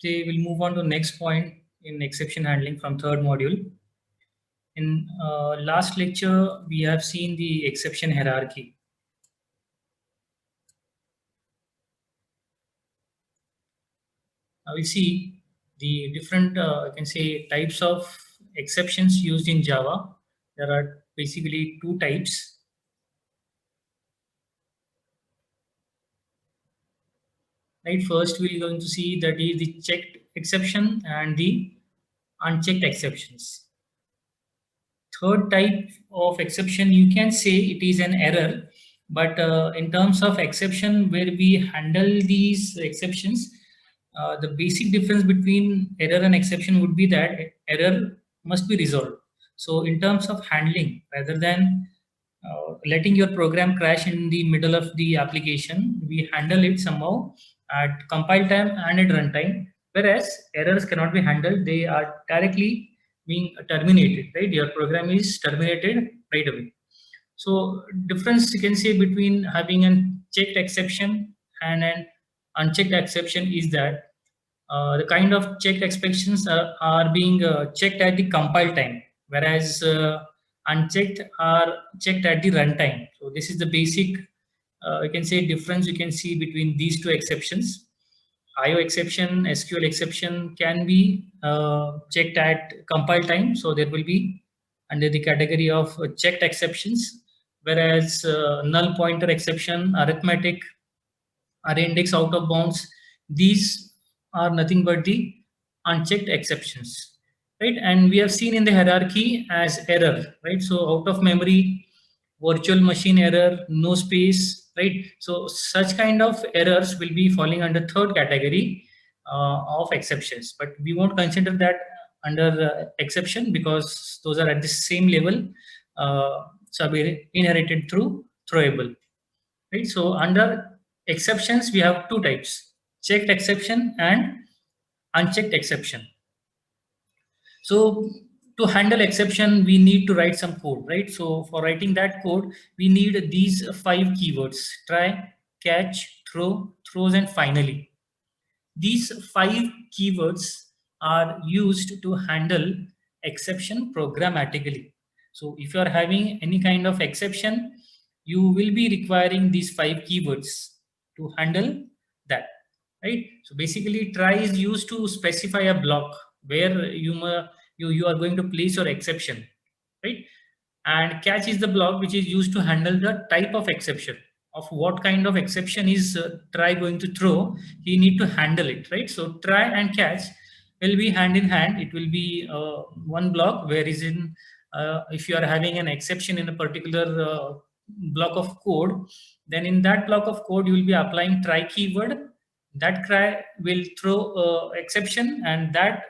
Today we'll move on to next point in exception handling from third module. In last lecture, we have seen the exception hierarchy. Now we see the different, I can say, types of exceptions used in Java. There are basically two types. Right, first we're going to see that is the checked exception and the unchecked exceptions. Third type of exception, you can say it is an error, but in terms of exception where we handle these exceptions, the basic difference between error and exception would be that error must be resolved. So in terms of handling, rather than letting your program crash in the middle of the application, we handle it somehow at compile time and at runtime, whereas errors cannot be handled. They are directly being terminated, right? Your program is terminated right away. So difference you can say between having an checked exception and an unchecked exception is that the kind of checked exceptions are being checked at the compile time, whereas unchecked are checked at the runtime. So this is the basic, you can say, difference you can see between these two exceptions. IO exception, SQL exception can be checked at compile time, so there will be under the category of checked exceptions, whereas null pointer exception, arithmetic, array index out of bounds, these are nothing but the unchecked exceptions, right? And we have seen in the hierarchy as error, right? So out of memory, virtual machine error, no space, right? So such kind of errors will be falling under third category of exceptions, but we won't consider that under exception because those are at the same level, so inherited through throwable, right? So under exceptions, we have two types: checked exception and unchecked exception. So to handle exception, we need to write some code, right? So for writing that code, we need these five keywords: try, catch, throw, throws, and finally. These five keywords are used to handle exception programmatically. So if you are having any kind of exception, you will be requiring these five keywords to handle that, right? So basically try is used to specify a block where you are going to place your exception, right? And catch is the block which is used to handle the type of exception, of what kind of exception is try going to throw. You need to handle it, right? So try and catch will be hand in hand. It will be one block, where is in if you are having an exception in a particular block of code, then in that block of code you will be applying try keyword. That try will throw exception, and that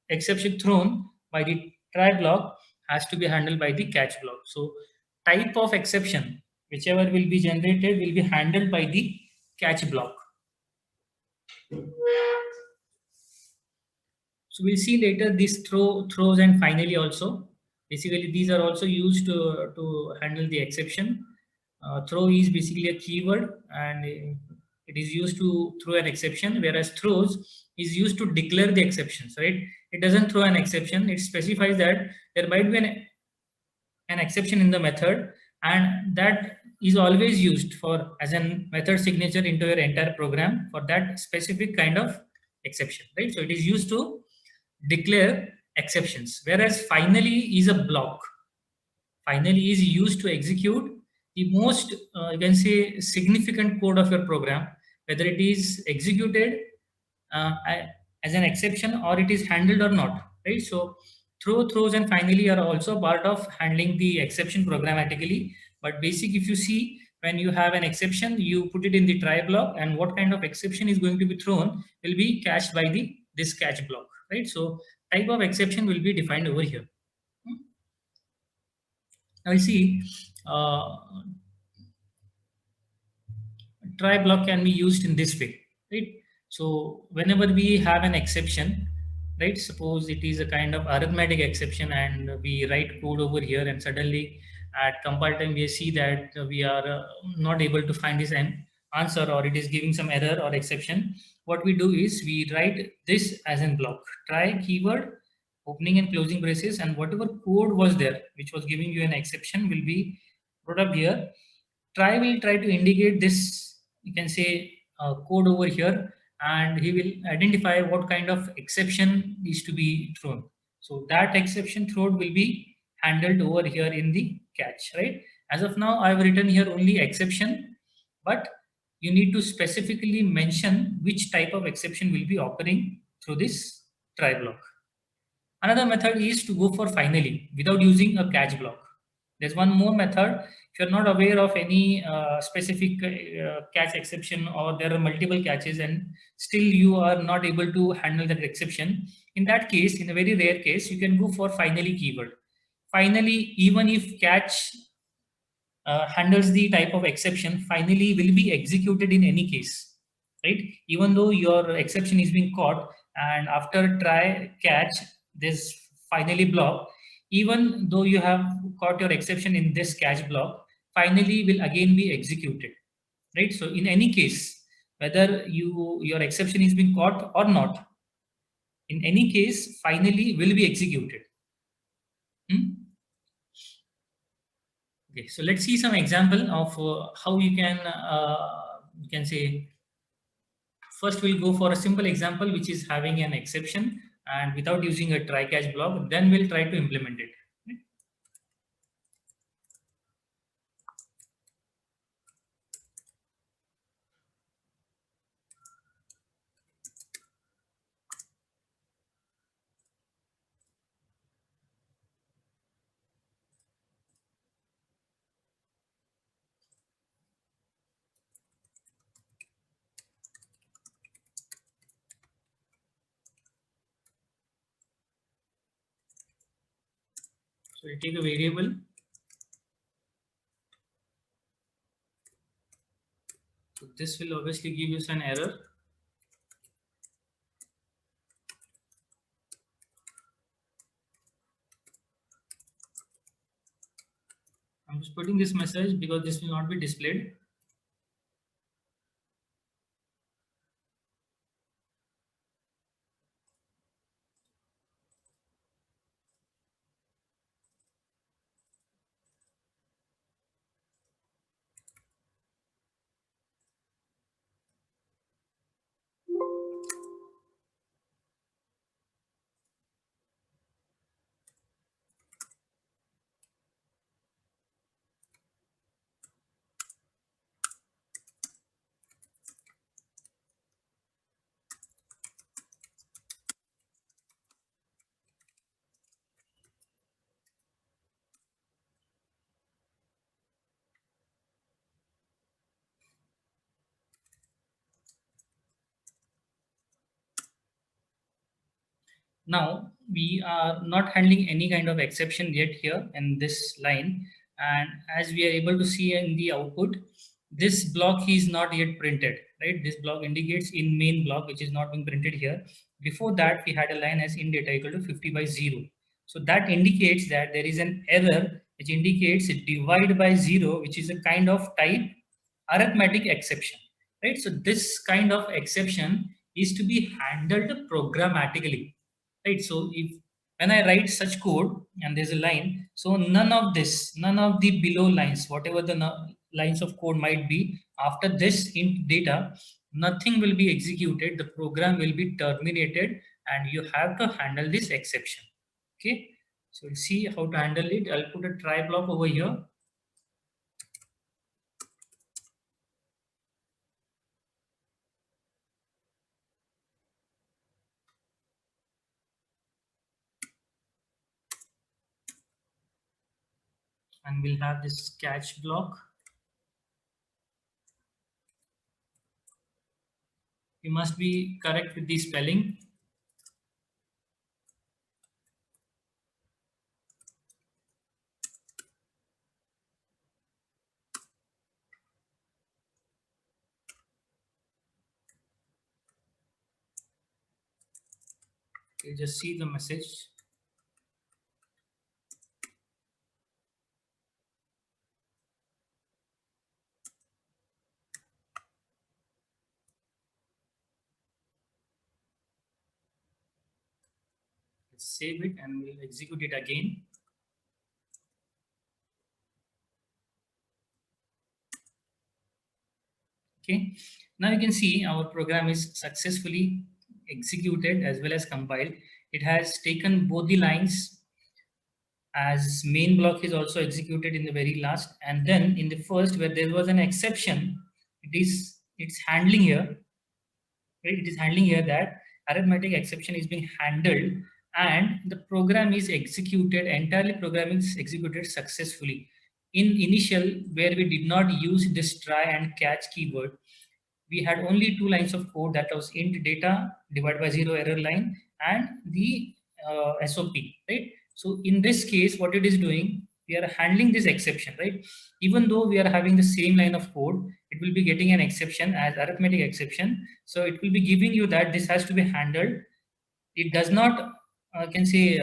exception thrown by the try block has to be handled by the catch block. So type of exception, whichever will be generated, will be handled by the catch block. So we'll see later these throws, and finally also. Basically, these are also used to handle the exception. Throw is basically a keyword, and it is used to throw an exception, whereas throws is used to declare the exceptions, right? It doesn't throw an exception. It specifies that there might be an exception in the method, and that is always used for as a method signature into your entire program for that specific kind of exception, right? So it is used to declare exceptions, whereas finally is a block. Finally is used to execute the most you can say significant code of your program, whether it is executed uh, as an exception or it is handled or not, right? So throws, and finally are also part of handling the exception programmatically. But basic, if you see, when you have an exception, you put it in the try block, and what kind of exception is going to be thrown will be catched by the this catch block, right? So type of exception will be defined over here. Now we see try block can be used in this way, right? So whenever we have an exception, right, suppose it is a kind of arithmetic exception and we write code over here, and suddenly at compile time we see that we are not able to find this n. answer or it is giving some error or exception, what we do is we write this as in block. Try keyword, opening and closing braces, and whatever code was there which was giving you an exception will be brought up here. Try will try to indicate this, you can say, code over here, and he will identify what kind of exception is to be thrown. So that exception thrown will be handled over here in the catch, right? As of now, I've written here only exception, but you need to specifically mention which type of exception will be occurring through this try block. Another method is to go for finally without using a catch block. There's one more method. If you're not aware of any specific catch exception, or there are multiple catches and still you are not able to handle that exception, in that case, in a very rare case, you can go for finally keyword. Finally, even if catch handles the type of exception, finally will be executed in any case, right? Even though your exception is being caught, and after try catch this finally block, even though you have caught your exception in this catch block, finally will again be executed, right? So in any case, whether your exception is being caught or not, in any case finally will be executed. Hmm? Okay, so let's see some example of how you can say, first we'll go for a simple example which is having an exception and without using a try catch block, then we'll try to implement it. So we take a variable. So this will obviously give us an error. I'm just putting this message because this will not be displayed. Now we are not handling any kind of exception yet here in this line, and as we are able to see in the output, this block is not yet printed, right? This block indicates in main block which is not being printed here. Before that we had a line as in data equal to 50 by 0. So that indicates that there is an error which indicates divide by 0, which is a kind of type arithmetic exception, right? So this kind of exception is to be handled programmatically, right? So if when I write such code and there's a line, so none of the below lines, whatever the lines of code might be, after this int data, nothing will be executed, the program will be terminated, and you have to handle this exception. Okay, so we'll see how to handle it. I'll put a try block over here. And we'll have this catch block. You must be correct with the spelling. You just see the message. save it and we'll execute it again. Okay, now you can see our program is successfully executed as well as compiled. It has taken both the lines, as main block is also executed in the very last, and then in the first where there was an exception, it's handling here, right? It is handling here that arithmetic exception is being handled and the program is executed, entirely program is executed successfully. In initial, where we did not use this try and catch keyword, we had only two lines of code, that was int data divided by 0 error line and the SOP, right? So in this case, what it is doing, we are handling this exception, right? Even though we are having the same line of code, it will be getting an exception as arithmetic exception. So it will be giving you that this has to be handled. It does not, can say,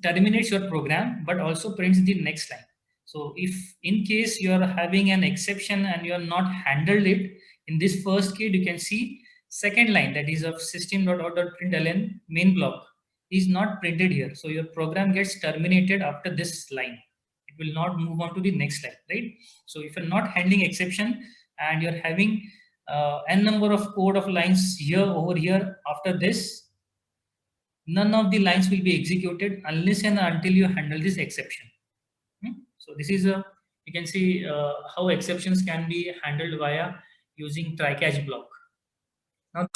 terminates your program, but also prints the next line. So if in case you are having an exception and you are not handled it, in this first case, you can see second line, that is of system.out.println main block is not printed here. So your program gets terminated after this line. It will not move on to the next line, right? So if you're not handling exception and you're having n number of code of lines here over here after this, none of the lines will be executed unless and until you handle this exception. So this is a, you can see how exceptions can be handled via using try catch block. Now